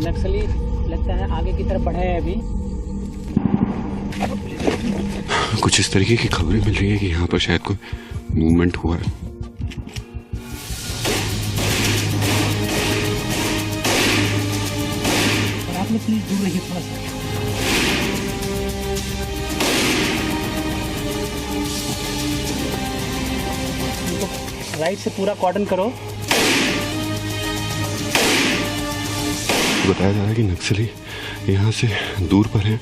नक्सली लगता है आगे की तरफ बढ़े हैं अभी। कुछ इस तरीके की खबरें मिल रही है कि यहाँ पर शायद कोई मूवमेंट हुआ है। और आप लोग प्लीज दूर रहिए थोड़ा सा। राइट से पूरा कॉर्डन करो। बताया जा रहा है कि नक्सली यहाँ से दूर पर है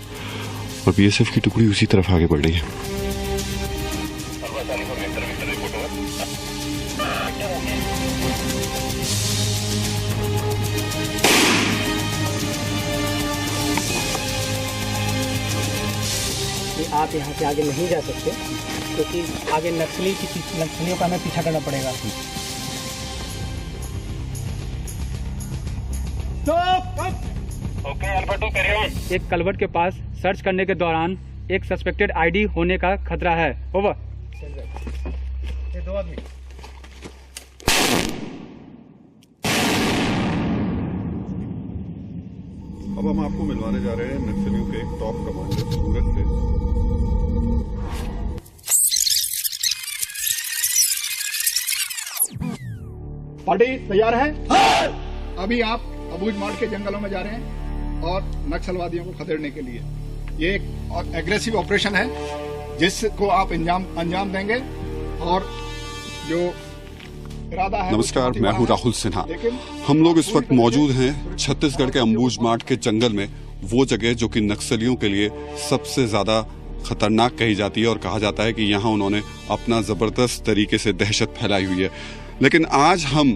और बीएसएफ की टुकड़ी उसी तरफ आगे बढ़ रही है। आप यहाँ से आगे नहीं जा सकते क्योंकि आगे नक्सलियों का हमें पीछा करना पड़ेगा। Okay alpha 2 carry on. एक कलवर्ट के पास सर्च करने के दौरान एक सस्पेक्टेड आईडी होने का खतरा है। ओवर। ये 2 आदमी। अब हम आपको मिलवाने जा रहे हैं नक्सलियों के एक टॉप कमांडर सूरज से। पार्टी तैयार है? अभी आप अबूझ मार्ग के जंगलों में जा रहे हैं और नक्सलवादियों को खदेड़ने के लिए। ये एक एग्रेसिव ऑपरेशन है जिसको आप अंजाम देंगे और जो इरादा है। नमस्कार, मैं हूँ राहुल सिन्हा। हम लोग इस वक्त मौजूद हैं छत्तीसगढ़ के अम्बुज मार्ग के जंगल में, वो जगह जो कि नक्सलियों के लिए सबसे ज्यादा खतरनाक कही जाती है और कहा जाता है कि यहाँ उन्होंने अपना जबरदस्त तरीके से दहशत फैलाई हुई है। लेकिन आज हम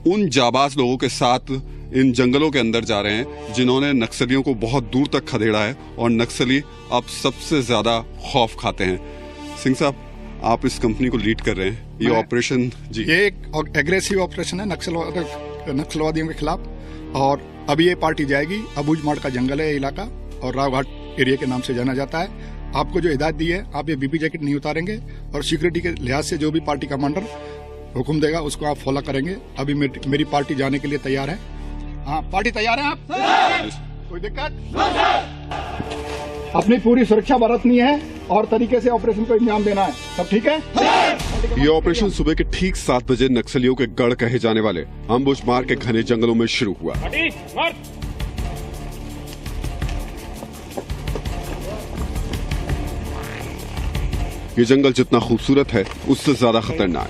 उन जाबाज लोगों के साथ इन जंगलों के अंदर जा रहे हैं जिन्होंने नक्सलियों को बहुत दूर तक खदेड़ा है और नक्सली अब सबसे ज्यादा खौफ खाते हैं। सिंह साहब, आप इस कंपनी को लीड कर रहे हैं, ये ऑपरेशन जी। ये एक एग्रेसिव ऑपरेशन है नक्सलवादियों के खिलाफ। और अभी ये पार्टी जाएगी। अबूझ मार्ग का जंगल है ये इलाका और रावघाट एरिया के नाम से जाना जाता है। आपको जो हिदायत दी है, आप ये बीपी जैकेट नहीं उतारेंगे और सिक्योरिटी के लिहाज से जो भी पार्टी कमांडर हुक्म देगा उसको आप फॉलो करेंगे। अभी मेरी पार्टी जाने के लिए तैयार है। हाँ, पार्टी तैयार है आप? कोई दिक्कत? अपनी पूरी सुरक्षा बरतनी है और तरीके से ऑपरेशन को अंजाम देना है। सब ठीक है? ये ऑपरेशन सुबह के ठीक 7 बजे नक्सलियों के गढ़ कहे जाने वाले अम्बुज मार्ग के घने जंगलों में शुरू हुआ। ये जंगल जितना खूबसूरत है उससे ज्यादा खतरनाक।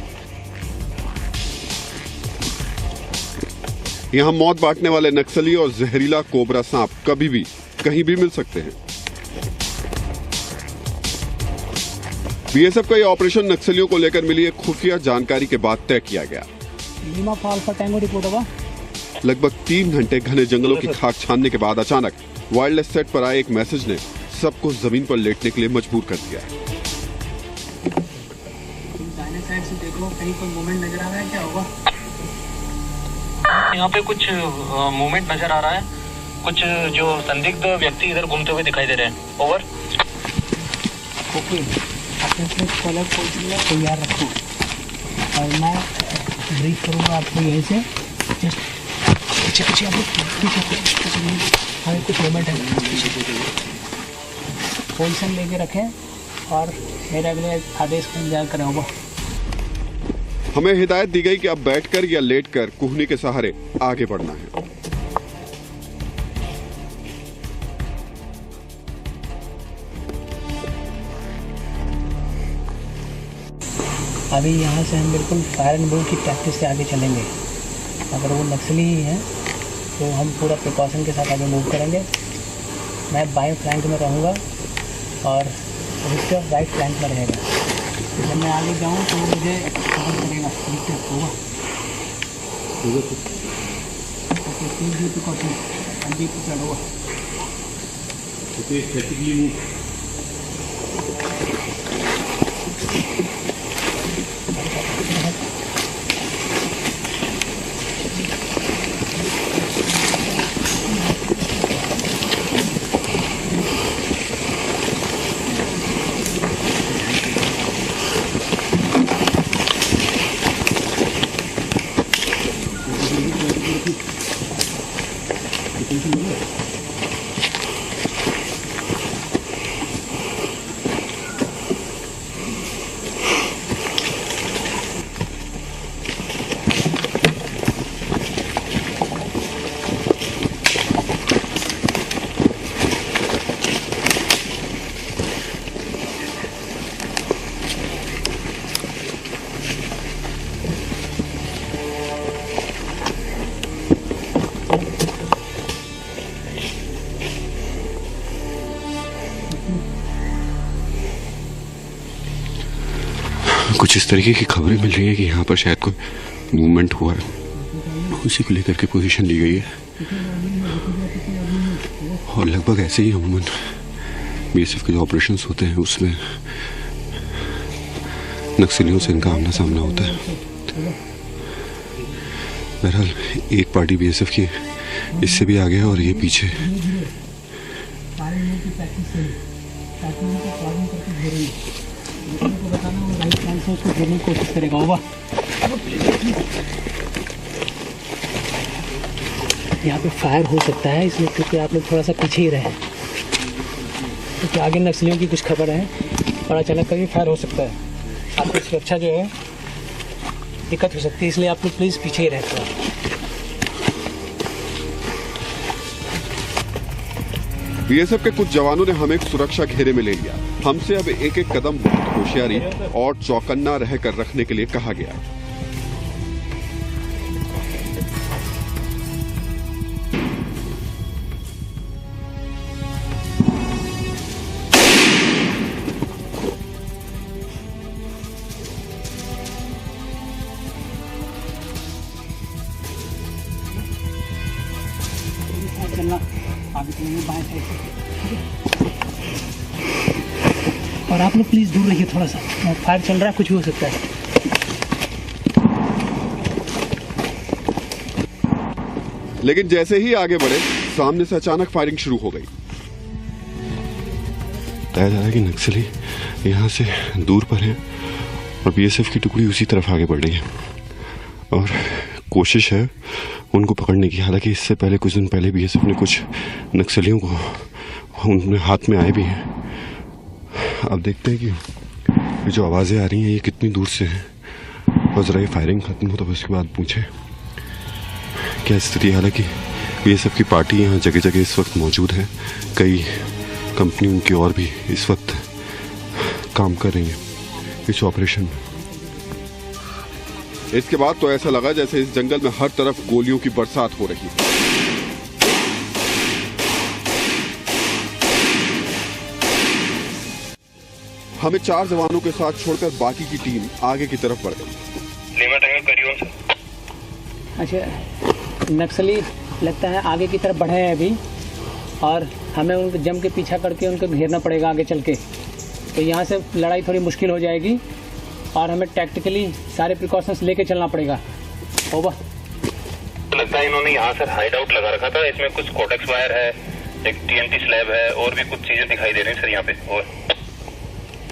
यहाँ मौत बांटने वाले नक्सली और जहरीला कोबरा सांप कभी भी कहीं भी मिल सकते हैं। बीएसएफ का यह ऑपरेशन नक्सलियों को लेकर मिली एक खुफिया जानकारी के बाद तय किया गया। लगभग 3 घंटे घने जंगलों की खाक छानने के बाद अचानक वायरलेस सेट पर आए एक मैसेज ने सबको जमीन पर लेटने के लिए मजबूर कर दिया। दाहिने साइड से देखो, कहीं कोई मूवमेंट नजर आ रहा है? क्या होगा? यहाँ पे कुछ मूवमेंट नजर आ रहा है। कुछ जो संदिग्ध व्यक्ति इधर घूमते हुए दिखाई दे रहे हैं। ओवर। ओके, अपने कॉलर पोजीशन में तैयार रखो और मैं ब्रीफ करूँगा आपको यहीं से। जस्ट पीछे पीछे आप पीछे हमें कुछ मूवमेंट है। पोजीशन लेके रखें और मेरे अगले आदेश का इंतजार करें। होगा। हमें हिदायत दी गई कि अब बैठकर या लेटकर कुहनी के सहारे आगे बढ़ना है। अभी यहाँ से हम बिल्कुल फायर एंड ब्रूम की प्रैक्टिस से आगे चलेंगे। अगर वो नक्सली ही हैं तो हम पूरा प्रिकॉशन के साथ आगे मूव करेंगे। मैं बाएं फ्लैंक में रहूँगा और विक्टर राइट फ्लैंक में रहेगा। जब मैं आगे जाऊँ तो मुझे कवर करेगा। विक्टर होगा। प्रिकॉशन अभी होगा। कुछ इस तरीके की खबरें मिल रही है कि यहाँ पर शायद कोई मूवमेंट हुआ है, उसी को लेकर के पोजीशन ली गई है। और लगभग ऐसे ही अमूमन बीएसएफ के जो ऑपरेशंस होते हैं उसमें नक्सलियों से इनका आमना सामना होता है। बहरहाल एक पार्टी बीएसएफ की इससे भी आगे है और ये पीछे। उसको घेरने की कोशिश करेगा होगा। यहाँ पे फायर हो सकता है इसलिए क्योंकि आप लोग थोड़ा सा पीछे ही रहे, क्योंकि आगे नक्सलियों की कुछ खबर है और अचानक कभी फायर हो सकता है। आपकी सुरक्षा जो है दिक्कत हो सकती है, इसलिए आप लोग प्लीज़ पीछे ही रहते हैं। बीएसएफ के कुछ जवानों ने हमें सुरक्षा घेरे में ले लिया। हमसे अब एक एक कदम बहुत होशियारी और चौकन्ना रहकर रखने के लिए कहा गया। और आप लोग प्लीज दूर रहिए थोड़ा सा, फायर चल रहा है, कुछ भी हो सकता है। लेकिन जैसे ही आगे बढ़े सामने से अचानक फायरिंग शुरू हो गई। बताया जा रहा है कि नक्सली यहाँ से दूर पर हैं और बीएसएफ की टुकड़ी उसी तरफ आगे बढ़ रही है और कोशिश है उनको पकड़ने की। हालांकि इससे पहले कुछ दिन पहले बीएसएफ ने कुछ नक्सलियों को उनके हाथ में आए भी हैं। अब देखते हैं कि ये जो आवाज़ें आ रही हैं ये कितनी दूर से हैं और ज़रा ये फायरिंग खत्म हो तो उसके बाद पूछें क्या स्थिति है। हालांकि बीएसएफ की पार्टी यहाँ जगह जगह इस वक्त मौजूद है। कई कंपनियों की और भी इस वक्त काम कर रही हैं इस ऑपरेशन में। इसके बाद तो ऐसा लगा जैसे इस जंगल में हर तरफ गोलियों की बरसात हो रही है। हमें 4 जवानों के साथ छोड़कर बाकी की टीम आगे की तरफ बढ़ गई। अच्छा, नक्सली लगता है आगे की तरफ बढ़े हैं अभी और हमें उनको जम के पीछा करके उनको घेरना पड़ेगा आगे चल के। तो यहाँ से लड़ाई थोड़ी मुश्किल हो जाएगी और हमें टैक्टिकली सारे प्रिकॉशंस लेके चलना पड़ेगा। ओवर। लगता है इन्होंने यहाँ से हाइड आउट लगा रखा था। इसमें कुछ कोटेक्स वायर है, एक टीएनटी स्लैब है और भी कुछ चीजें दिखाई दे रही हैं सर यहाँ पे। और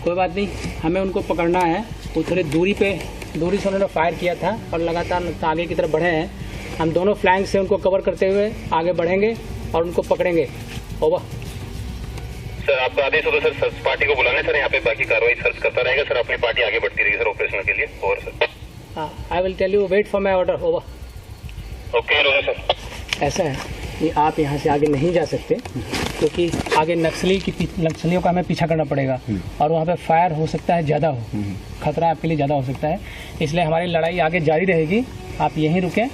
कोई बात नहीं, हमें उनको पकड़ना है। वो थोड़ी दूरी से उन्होंने फायर किया था और लगातार आगे की तरफ बढ़े हैं। हम दोनों फ्लैंक से उनको कवर करते हुए आगे बढ़ेंगे और उनको पकड़ेंगे। ओवर। सर आपका आदेश होगा सर सर्च पार्टी को बुलाने सर, यहाँ पे बाकी कार्रवाई सर्च करता रहेगा सर, अपनी पार्टी आगे बढ़ती रहेगी सर ऑपरेशन के लिए। Over sir. I will tell you, wait for my order. Over. Okay sir. ऐसा है कि आप यहाँ से आगे नहीं जा सकते क्योंकि आगे नक्सलियों का हमें पीछा करना पड़ेगा और वहाँ पे फायर हो सकता है, ज़्यादा हो खतरा आपके लिए ज़्यादा हो सकता है। इसलिए हमारी लड़ाई आगे जारी रहेगी। आप यहीं रुकें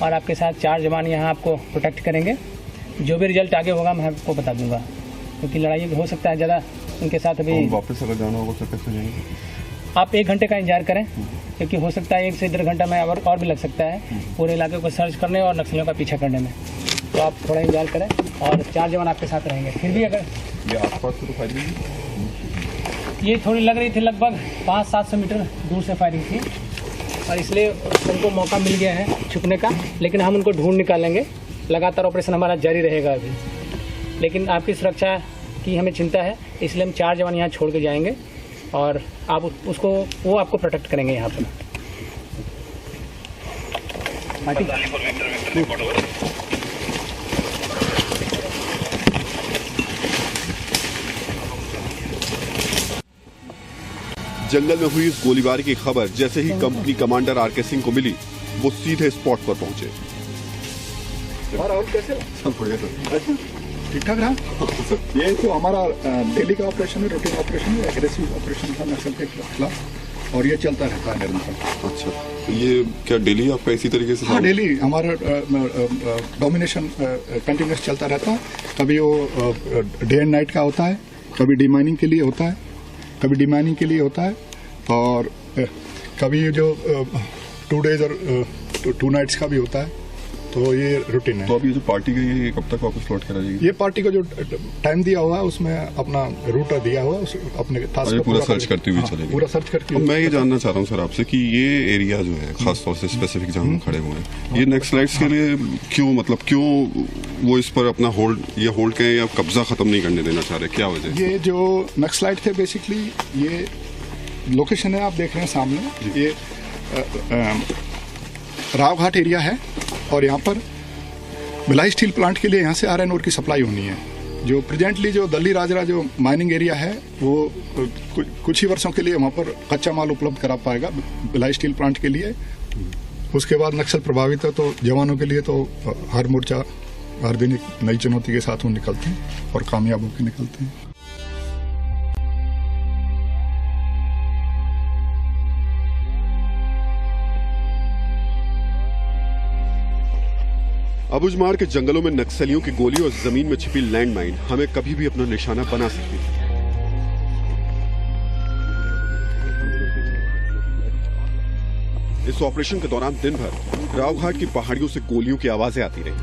और आपके साथ 4 जवान यहाँ आपको प्रोटेक्ट करेंगे। जो भी रिजल्ट आगे होगा मैं आपको बता दूंगा, क्योंकि लड़ाई हो सकता है ज़्यादा उनके साथ। अभी वापस अगर जाना होगा तो कैसे जाएंगे? आप 1 घंटे का इंतजार करें क्योंकि हो सकता है 1 से 1.5 घंटा में और भी लग सकता है पूरे इलाके को सर्च करने और नक्सलियों का पीछा करने में। तो आप थोड़ा इंतजार करें और 4 जवान आपके साथ रहेंगे। फिर भी अगर ये आसपास से तो फायरिंग ये थोड़ी लग रही थी, लगभग 500-700 मीटर दूर से फायरिंग थी और इसलिए उनको मौका मिल गया है छुपने का, लेकिन हम उनको ढूंढ निकालेंगे। लगातार ऑपरेशन हमारा जारी रहेगा अभी, लेकिन आपकी सुरक्षा की हमें चिंता है, इसलिए हम 4 जवान यहाँ छोड़ के जाएंगे और आप वो आपको प्रोटेक्ट करेंगे यहाँ पर। जंगल में हुई इस गोलीबारी की खबर जैसे ही कंपनी कमांडर आरके सिंह को मिली, वो सीधे स्पॉट पर पहुंचे। ठीक ठाक रहा। ये तो हमारा डेली का ऑपरेशन है, रूटीन ऑपरेशन है, एग्रेसिव ऑपरेशन था नक्सल के खिलाफ, और ये चलता रहता है निरंतर। अच्छा, ये क्या डेली आपका इसी तरीके से? हाँ, डेली हमारा डोमिनेशन कंटिन्यूस चलता रहता है। कभी वो डे एंड नाइट का होता है, कभी डिमाइनिंग के लिए होता है, और कभी जो 2 days और 2 nights का भी होता है। तो ये रूटीन है। तो अब ये जो पार्टी गई है, ये कब तक वापस लौट कर आ जाएगी? ये पार्टी को जो टाइम दिया हुआ है उसमें अपना रूट दिया हुआ है, उस अपने टास्क को पूरा सर्च करते हुए चलेगी। पूरा सर्च करके। मैं ये जानना चाह रहा हूँ सर आपसे कि ये एरिया जो है, खास तौर से स्पेसिफिक जहाँ हम खड़े हुए हैं, ये नक्सलाइट्स के लिए क्यों वो इस पर अपना होल्ड के या कब्जा खत्म नहीं करने देना चाह रहे, क्या वजह? ये जो नक्सलाइट थे बेसिकली, ये लोकेशन है आप देख रहे हैं सामने, ये रावघाट एरिया है, और यहाँ पर भिलाई स्टील प्लांट के लिए यहाँ से आयरन ओर की सप्लाई होनी है। जो प्रेजेंटली जो दल्ली राजरा जो माइनिंग एरिया है, वो कुछ ही वर्षों के लिए वहाँ पर कच्चा माल उपलब्ध करा पाएगा भिलाई स्टील प्लांट के लिए। उसके बाद नक्सल प्रभावित है, तो जवानों के लिए तो हर मोर्चा हर दिन एक नई चुनौती के साथ वो निकलते हैं और कामयाब होकर निकलते हैं। अबुझमाड़ के जंगलों में नक्सलियों की गोली और जमीन में छिपी लैंडमाइन हमें कभी भी अपना निशाना बना सकती है। इस ऑपरेशन के दौरान दिन भर रावघाट की पहाड़ियों से गोलियों की आवाजें आती रही।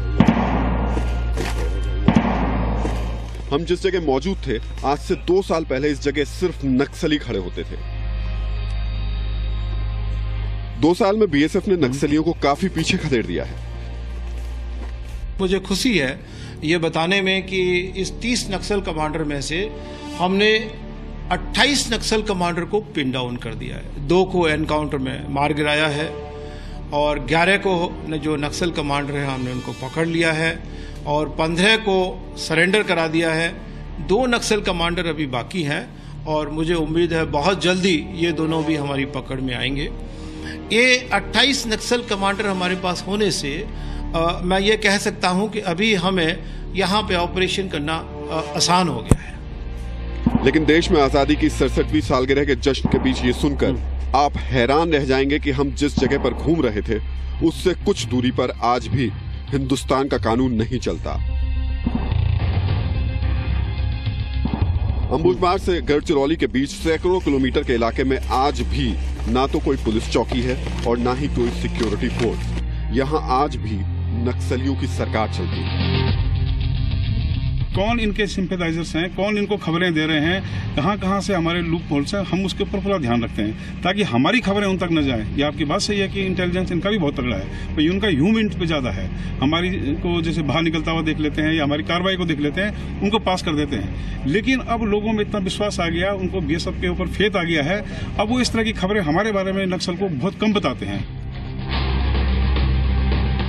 हम जिस जगह मौजूद थे, आज से 2 साल पहले इस जगह सिर्फ नक्सली खड़े होते थे। 2 साल में बीएसएफ ने नक्सलियों को काफी पीछे खदेड़ दिया है। मुझे खुशी है ये बताने में कि इस 30 नक्सल कमांडर में से हमने 28 नक्सल कमांडर को पिन डाउन कर दिया है। 2 को एनकाउंटर में मार गिराया है, और 11 को जो नक्सल कमांडर है हमने उनको पकड़ लिया है, और 15 को सरेंडर करा दिया है। 2 नक्सल कमांडर अभी बाकी हैं, और मुझे उम्मीद है बहुत जल्दी ये दोनों भी हमारी पकड़ में आएंगे। ये 28 नक्सल कमांडर हमारे पास होने से मैं ये कह सकता हूं कि अभी हमें यहाँ पे ऑपरेशन करना आसान हो गया है। लेकिन देश में आजादी की 67वीं सालगिरह के जश्न के बीच ये सुनकर आप हैरान रह जाएंगे कि हम जिस जगह पर घूम रहे थे, उससे कुछ दूरी पर आज भी हिंदुस्तान का कानून नहीं चलता। अबुझमाड़ से गढ़चिरौली के बीच सैकड़ों किलोमीटर के इलाके में आज भी ना तो कोई पुलिस चौकी है और ना ही कोई सिक्योरिटी फोर्स। यहाँ आज भी नक्सलियों की सरकार चलती है। कौन इनके सिंपैथाइजर्स हैं, कौन इनको खबरें दे रहे हैं, कहां से हमारे लूप होल्स हैं, हम उसके ऊपर पूरा ध्यान रखते हैं ताकि हमारी खबरें उन तक न जाए। ये आपकी बात सही है कि इंटेलिजेंस इनका भी बहुत तगड़ा है, पर उनका ह्यूमन पे ज्यादा है। हमारी को जैसे बाहर निकलता हुआ देख लेते हैं या हमारी कार्रवाई को देख लेते हैं, उनको पास कर देते हैं। लेकिन अब लोगों में इतना विश्वास आ गया, उनको बीएसएफ के ऊपर फेथ आ गया है, अब वो इस तरह की खबरें हमारे बारे में नक्सल को बहुत कम बताते हैं।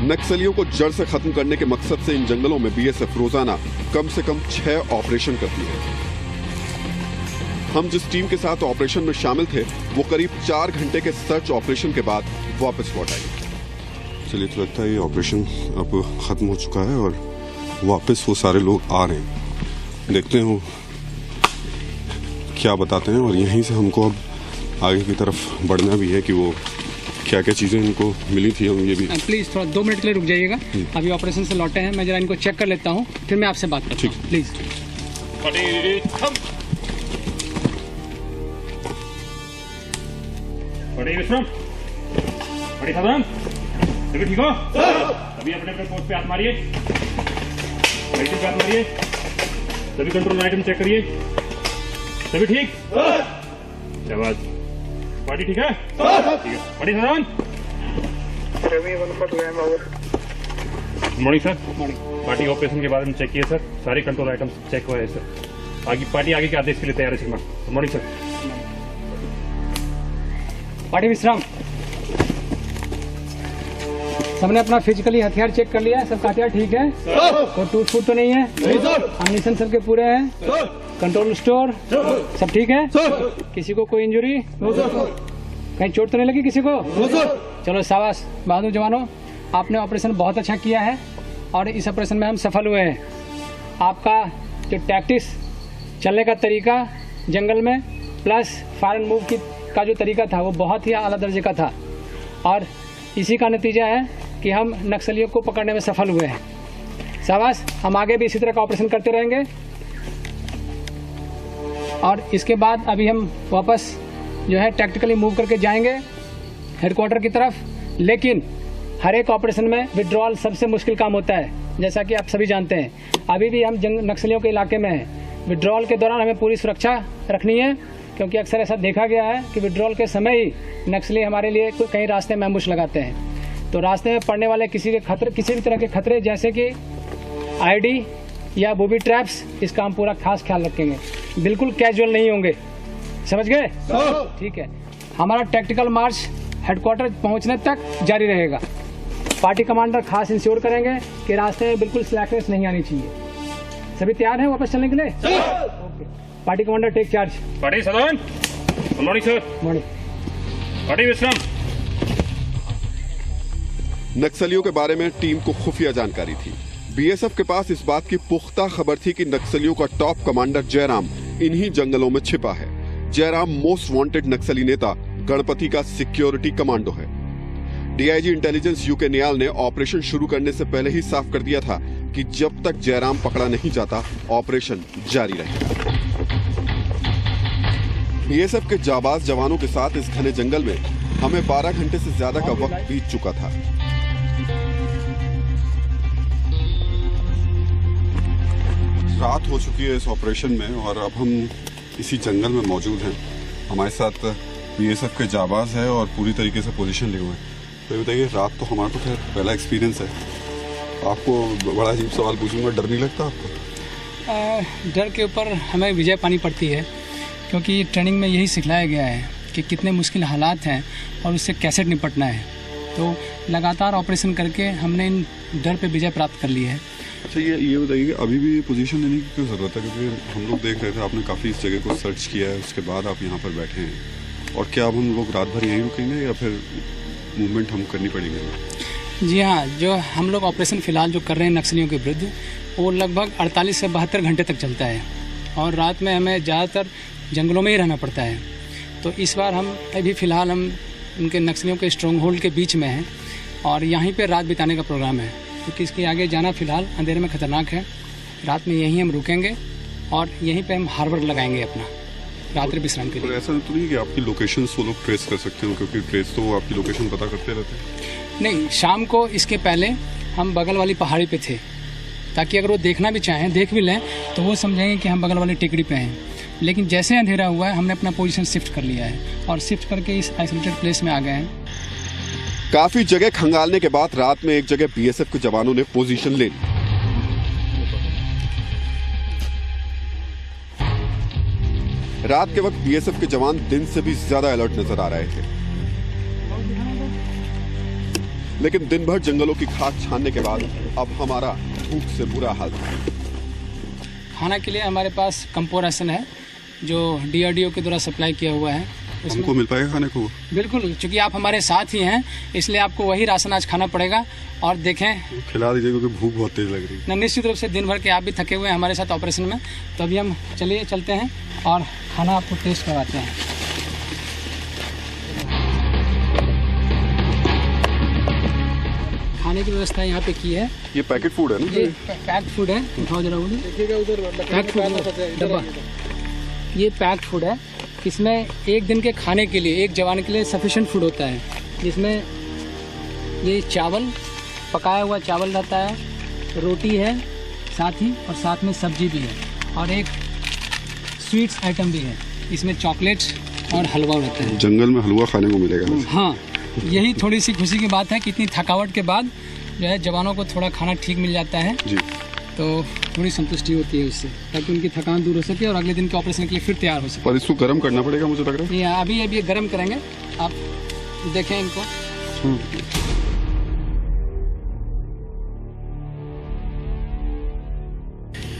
नक्सलियों को जड़ से खत्म करने के मकसद से इन जंगलों में बीएसएफ रोजाना कम से कम 6 ऑपरेशन करती है। हम जिस टीम के साथ ऑपरेशन में शामिल थे, वो करीब 4 घंटे के सर्च ऑपरेशन के बाद वापस लौट आई। चलिए, तो लगता है ये ऑपरेशन अब खत्म हो चुका है और वापस वो सारे लोग आ रहे हैं। देखते हैं वो क्या बताते हैं, और यहीं से हमको अब आगे की तरफ बढ़ना भी है कि वो क्या क्या चीजें इनको मिली थी। हम ये भी प्लीज थोड़ा 2 मिनट के लिए रुक जाइएगा। अभी ऑपरेशन से लौटे हैं, मैं जरा इनको चेक कर लेता हूँ, फिर मैं आपसे बात करता हूँ। प्लीज ठीक हो? अभी अपने पोस्ट पे हाथ मारिए, पे हाथ मारिए, सभी कंट्रोल आइटम चेक करिए, सभी ठीक? शाबाश। पार्टी ठीक है? ठीक है। पार्टी सदान? Good morning sir. Party operation के बारे में चेक किए सर, सारे कंट्रोल आइटम्स चेक हुए हैं सर। आगे पार्टी आगे के आदेश के लिए तैयार है sir. Good morning sir. Party विश्राम। सबने अपना फिजिकली हथियार चेक कर लिया है? सबका हथियार ठीक है? कोई टूट फूट तो नहीं है? एमिनिशन सबके पूरे हैं? कंट्रोल स्टोर सब ठीक है? किसी को कोई इंजरी? कहीं चोट तो नहीं लगी किसी को? चलो शाबाश बहादुर जवानों, आपने ऑपरेशन बहुत अच्छा किया है और इस ऑपरेशन में हम सफल हुए हैं। आपका जो टैक्टिक्स, चलने का तरीका जंगल में, प्लस फायर एंड मूव का जो तरीका था वो बहुत ही आला दर्जे का था और इसी का नतीजा है कि हम नक्सलियों को पकड़ने में सफल हुए हैं। शाबाश, हम आगे भी इसी तरह का ऑपरेशन करते रहेंगे। और इसके बाद अभी हम वापस जो है टैक्टिकली मूव करके जाएंगे हेडक्वार्टर की तरफ। लेकिन हर एक ऑपरेशन में विड्रॉल सबसे मुश्किल काम होता है, जैसा कि आप सभी जानते हैं। अभी भी हम नक्सलियों के इलाके में हैं। विड्रॉल के दौरान हमें पूरी सुरक्षा रखनी है, क्योंकि अक्सर ऐसा देखा गया है कि विड्रॉल के समय ही नक्सली हमारे लिए कहीं रास्ते में एम्बुश लगाते हैं। तो रास्ते में पड़ने वाले किसी भी तरह के खतरे, जैसे कि आईडी या बूबी ट्रैप्स, इसका हम पूरा खास ख्याल रखेंगे। बिल्कुल कैजुअल नहीं होंगे, समझ गए? ठीक है। हमारा टैक्टिकल मार्च हेडक्वार्टर पहुंचने तक जारी रहेगा। पार्टी कमांडर खास इंश्योर करेंगे कि रास्ते में बिल्कुल स्लैकनेस नहीं आनी चाहिए। सभी तैयार हैं वापस चलने के लिए? Okay. Party commander take charge. Party सदन। Good morning sir. Morning. Party विश्राम। नक्सलियों के बारे में टीम को खुफिया जानकारी थी। बीएसएफ के पास इस बात की पुख्ता खबर थी कि नक्सलियों का टॉप कमांडर जयराम इन्हीं जंगलों में छिपा है। जयराम मोस्ट वांटेड नक्सली नेता गणपति का सिक्योरिटी कमांडो है। डीआईजी इंटेलिजेंस यूके नियाल ने ऑपरेशन शुरू करने से पहले ही साफ कर दिया था कि जब तक जयराम पकड़ा नहीं जाता ऑपरेशन जारी रहेगा। बीएसएफ के जाबाज जवानों के साथ इस घने जंगल में हमें 12 घंटे से ज्यादा का वक्त बीत चुका था। रात हो चुकी है इस ऑपरेशन में और अब हम इसी जंगल में मौजूद हैं। हमारे साथ बीएसएफ के जाबाज है और पूरी तरीके से पोजीशन लिए हुए हैं। तो बताइए, रात तो हमारा तो खैर पहला एक्सपीरियंस है, आपको बड़ा अजीब सवाल पूछूंगा, डर नहीं लगता आपको? डर के ऊपर हमें विजय पानी पड़ती है, क्योंकि ट्रेनिंग में यही सिखलाया गया है कि कितने मुश्किल हालात हैं और उससे कैसे निपटना है। तो लगातार ऑपरेशन करके हमने इन डर पे विजय प्राप्त कर ली है। अच्छा, ये बताइए कि अभी भी पोजीशन लेने की क्यों ज़रूरत है? क्योंकि हम लोग देख रहे थे आपने काफ़ी इस जगह को सर्च किया है, उसके बाद आप यहाँ पर बैठे हैं। और क्या अब हम लोग रात भर यहीं रुकेंगे या फिर मूवमेंट हम करनी पड़ेगी? जी हाँ, जो हम लोग ऑपरेशन फ़िलहाल जो कर रहे हैं नक्सलियों के विरुद्ध, वो लगभग 48 से 72 घंटे तक चलता है और रात में हमें ज़्यादातर जंगलों में ही रहना पड़ता है। तो इस बार हम अभी फ़िलहाल हम उनके नक्सलियों के स्ट्रॉन्ग होल्ड के बीच में हैं और यहीं पे रात बिताने का प्रोग्राम है, क्योंकि इसके आगे जाना फ़िलहाल अंधेरे में ख़तरनाक है। रात में यहीं हम रुकेंगे और यहीं पे हम हार्बर लगाएंगे अपना रात्रि विश्राम के लिए। ऐसा तो नहीं कि आपकी लोकेशन वो लोग ट्रेस कर सकते हो, क्योंकि ट्रेस तो वो आपकी लोकेशन पता करते रहते हैं? नहीं, शाम को इसके पहले हम बगल वाली पहाड़ी पे थे, ताकि अगर वो देखना भी चाहें, देख भी लें, तो वो समझेंगे कि हम बगल वाली टेकड़ी पे हैं। लेकिन जैसे अंधेरा हुआ है हमने अपना पोजीशन शिफ्ट कर लिया है और शिफ्ट करके इस आइसोलेटेड प्लेस में आ गए हैं। काफी जगह खंगालने के बाद रात में एक जगह बीएसएफ के जवानों ने पोजीशन ले ली। रात के वक्त बीएसएफ के जवान दिन से भी ज्यादा अलर्ट नजर आ रहे थे, लेकिन दिन भर जंगलों की खाक छानने के बाद अब हमारा भूख से बुरा हाल था। खाना के लिए हमारे पास कंपो राशन है जो डीआरडीओ के द्वारा सप्लाई किया हुआ है। हमको मिल पाएगा खाने को? बिल्कुल, क्योंकि आप हमारे साथ ही हैं, इसलिए आपको वही राशन आज खाना पड़ेगा। और देखें, खिला दीजिए क्योंकि भूख बहुत तेज लग रही है। निश्चित रूप से दिन भर के आप भी थके हुए हैं हमारे साथ ऑपरेशन में, तो अभी हम चलते हैं और खाना आपको टेस्ट करवाते हैं। खाने की व्यवस्था यहाँ पे की है। ये पैकेट फूड है ना? ये पैक्ड फूड है। उठाओ जरा, पैक्ड फूड डब्बा, ये पैक्ड फूड है। इसमें एक दिन के खाने के लिए एक जवान के लिए सफिशिएंट फूड होता है, जिसमें ये चावल, पकाया हुआ चावल रहता है, रोटी है साथ ही, और साथ में सब्जी भी है और एक स्वीट्स आइटम भी है। इसमें चॉकलेट्स और हलवा रहता है। जंगल में हलवा खाने को मिलेगा? हाँ, यही थोड़ी सी खुशी की बात है कि इतनी थकावट के बाद जो है जवानों को थोड़ा खाना ठीक मिल जाता है जी, तो थोड़ी संतुष्टि होती है उससे, ताकि उनकी थकान दूर हो सके और अगले दिन के ऑपरेशन के लिए फिर तैयार हो सके। पर इसको गर्म करना पड़ेगा मुझे लग रहा है। ये अभी गर्म करेंगे, आप देखें इनको।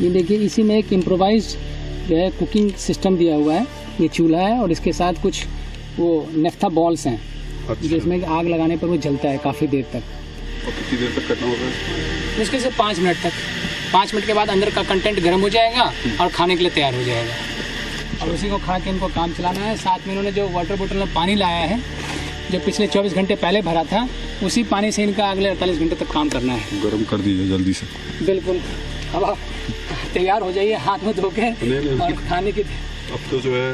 ये देखिए, इसी में एक इम्प्रोवाइज जो है कुकिंग सिस्टम दिया हुआ है। ये चूल्हा है और इसके साथ कुछ वो नेफ्था बॉल्स हैं, जिसमें आग लगाने पर वो जलता है काफ़ी देर तक। और कितनी देर तक करना होगा? मुश्किल से 5 मिनट तक। 5 मिनट के बाद अंदर का कंटेंट गर्म हो जाएगा और खाने के लिए तैयार हो जाएगा। और उसी को खा के इनको काम चलाना है। साथ में इन्होंने जो वाटर बोतल में पानी लाया है, जो पिछले 24 घंटे पहले भरा था, उसी पानी से इनका अगले 48 घंटे तक काम करना है। गर्म कर दीजिए जल्दी से। बिल्कुल। अब आप तैयार हो जाइए हाथ में धो के और खाने की। अब तो जो है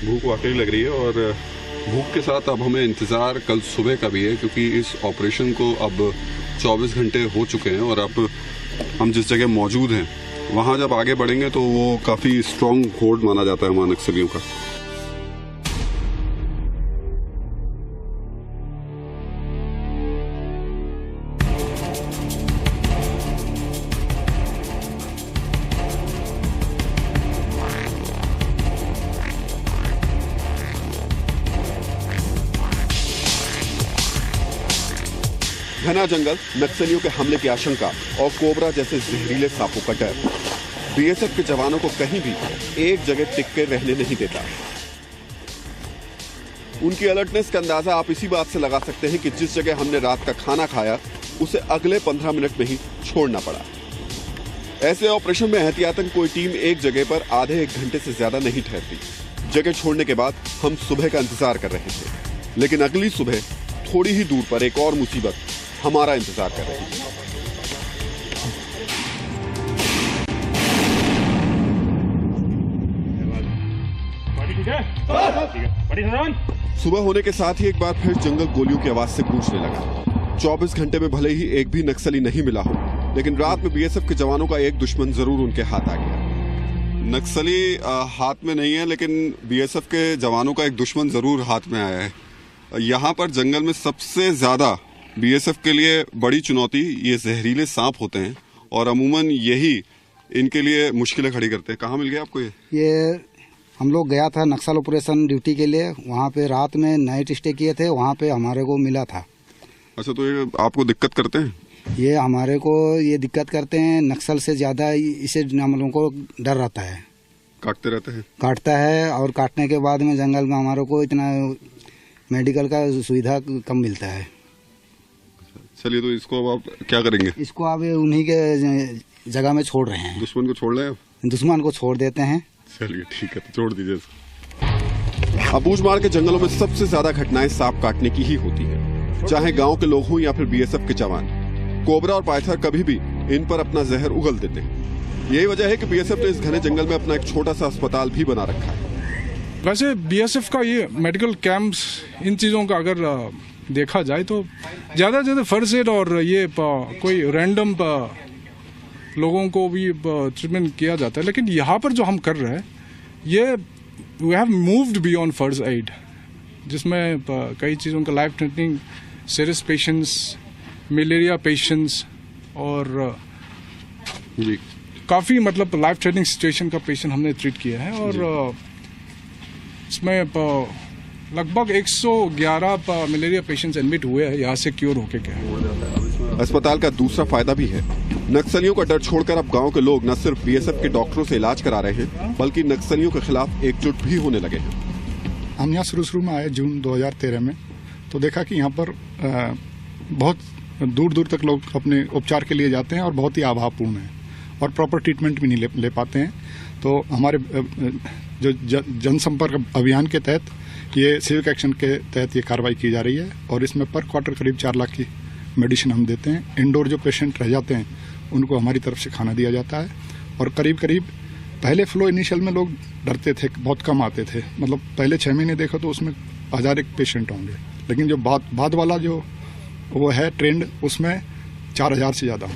भूख वाकई लग रही है, और भूख के साथ अब हमें इंतज़ार कल सुबह का भी है, क्योंकि इस ऑपरेशन को अब 24 घंटे हो चुके हैं। और अब हम जिस जगह मौजूद हैं वहाँ जब आगे बढ़ेंगे तो वो काफ़ी स्ट्रॉन्ग होल्ड माना जाता है वहाँ नक्सलियों का। घना जंगल, नक्सलियों के हमले की आशंका और कोबरा जैसे जहरीले सांपों का डर बीएसएफ के जवानों को कहीं भी एक जगह टिक के रहने नहीं देता। उनकी अलर्टनेस का अंदाजा आप इसी बात से लगा सकते हैं कि जिस जगह हमने रात का खाना खाया उसे अगले 15 मिनट में ही छोड़ना पड़ा। ऐसे ऑपरेशन में एहतियातन कोई टीम एक जगह पर आधे 1 घंटे से ज्यादा नहीं ठहरती। जगह छोड़ने के बाद हम सुबह का इंतजार कर रहे थे, लेकिन अगली सुबह थोड़ी ही दूर पर एक और मुसीबत हमारा इंतजार कर रही है। सुबह होने के साथ ही एक बार फिर जंगल गोलियों की आवाज से गूंजने लगा। 24 घंटे में भले ही एक भी नक्सली नहीं मिला हो, लेकिन रात में बीएसएफ के जवानों का एक दुश्मन जरूर उनके हाथ आ गया। नक्सली हाथ में नहीं है, लेकिन बीएसएफ के जवानों का एक दुश्मन जरूर हाथ में आया है। यहाँ पर जंगल में सबसे ज्यादा बीएसएफ के लिए बड़ी चुनौती ये जहरीले सांप होते हैं, और अमूमन यही इनके लिए मुश्किलें खड़ी करते हैं। कहाँ मिल गया आपको ये हम लोग गया था नक्सल ऑपरेशन ड्यूटी के लिए, वहाँ पे रात में नाइट स्टे किए थे, वहाँ पे हमारे को मिला था। अच्छा, तो ये आपको दिक्कत करते हैं? ये हमारे को ये दिक्कत करते हैं, नक्सल से ज्यादा इसे हम लोगों को डर रहता है। काटते रहते हैं? काटता है, और काटने के बाद में जंगल में हमारे को इतना मेडिकल का सुविधा कम मिलता है। चलिए, तो इसको अब आप क्या करेंगे? इसको अब उन्हीं के जगह में छोड़ रहे हैं। दुश्मन को छोड़ रहे हैं? दुश्मन को छोड़ देते हैं। चलिए ठीक है, तो छोड़ दीजिए इसको। अबूझमाड़ के जंगलों में सबसे ज्यादा घटनाएं सांप काटने की ही होती है, चाहे गांव के लोग हों या फिर बीएसएफ के जवान। कोबरा और पाइथर कभी भी इन पर अपना जहर उगल देते हैं। यही वजह है कि बीएसएफ ने इस घने जंगल में अपना एक छोटा सा अस्पताल भी बना रखा है। वैसे बीएसएफ का ये मेडिकल कैंप्स, इन चीज़ों का अगर देखा जाए तो ज़्यादा फर्स्ट एड और ये कोई रैंडम लोगों को भी ट्रीटमेंट किया जाता है। लेकिन यहाँ पर जो हम कर रहे हैं ये we have moved beyond first aid, जिसमें कई चीज़ों का life threatening serious patients, malaria patients और काफ़ी मतलब लाइफ थ्रेटनिंग सिचुएशन का पेशेंट हमने ट्रीट किया है। और इसमें लगभग 111 मलेरिया पेशेंट्स एडमिट हुए हैं, यहाँ से क्योर होके गए। अस्पताल का दूसरा फायदा भी है, नक्सलियों का डर छोड़कर अब गांव के लोग न सिर्फ बीएसएफ के डॉक्टरों से इलाज करा रहे हैं, बल्कि नक्सलियों के खिलाफ एकजुट भी होने लगे हैं। हम यहाँ शुरू में आए जून 2013 में, तो देखा कि यहाँ पर बहुत दूर दूर तक लोग अपने उपचार के लिए जाते हैं और बहुत ही अभावपूर्ण है, और प्रॉपर ट्रीटमेंट भी नहीं ले पाते हैं। तो हमारे जो जनसंपर्क अभियान के तहत ये सिविक एक्शन के तहत ये कार्रवाई की जा रही है, और इसमें पर क्वार्टर करीब 4 लाख की मेडिसिन हम देते हैं। इंडोर जो पेशेंट रह जाते हैं उनको हमारी तरफ से खाना दिया जाता है, और करीब पहले फ्लो इनिशियल में लोग डरते थे, बहुत कम आते थे, मतलब पहले 6 महीने देखो तो उसमें 1001 पेशेंट होंगे, लेकिन जो बाद वाला जो वो है ट्रेंड, उसमें 4000 से ज़्यादा।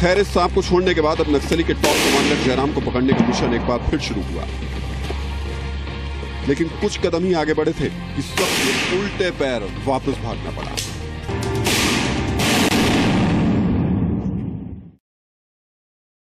खैर, इस सांप को छोड़ने के बाद अब नक्सली के टॉप कमांडर जयराम को पकड़ने का मिशन एक बार फिर शुरू हुआ, लेकिन कुछ कदम ही आगे बढ़े थे कि सबसे उल्टे पैर वापस भागना पड़ा।